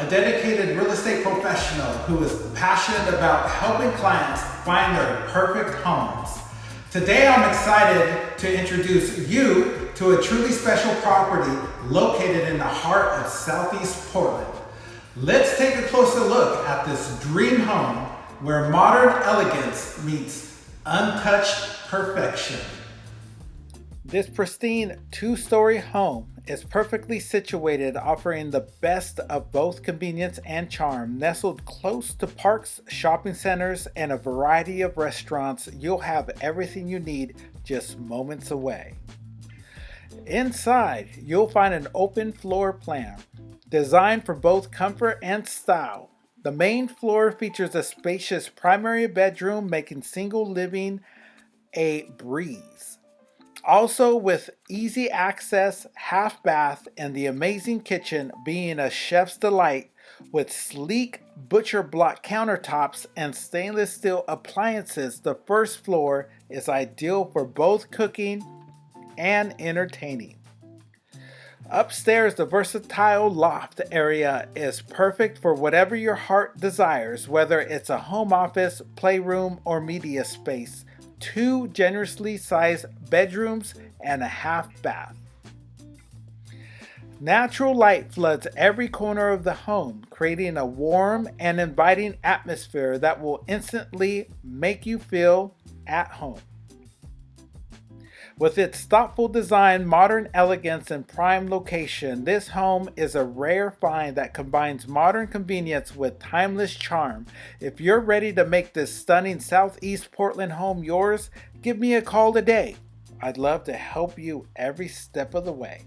a dedicated real estate professional who is passionate about helping clients find their perfect homes. Today I'm excited to introduce you to a truly special property located in the heart of Southeast Portland. Let's take a closer look at this dream home where modern elegance meets untouched perfection. This pristine two-story home is perfectly situated, offering the best of both convenience and charm. Nestled close to parks, shopping centers, and a variety of restaurants, you'll have everything you need just moments away. Inside, you'll find an open floor plan designed for both comfort and style. The main floor features a spacious primary bedroom, making single living a breeze. Also with easy access, half bath, and the amazing kitchen being a chef's delight with sleek butcher block countertops and stainless steel appliances, the first floor is ideal for both cooking and entertaining. Upstairs, the versatile loft area is perfect for whatever your heart desires, whether it's a home office, playroom, or media space. 2 generously sized bedrooms and a half bath. Natural light floods every corner of the home, creating a warm and inviting atmosphere that will instantly make you feel at home. With its thoughtful design, modern elegance, and prime location, this home is a rare find that combines modern convenience with timeless charm. If you're ready to make this stunning Southeast Portland home yours, give me a call today. I'd love to help you every step of the way.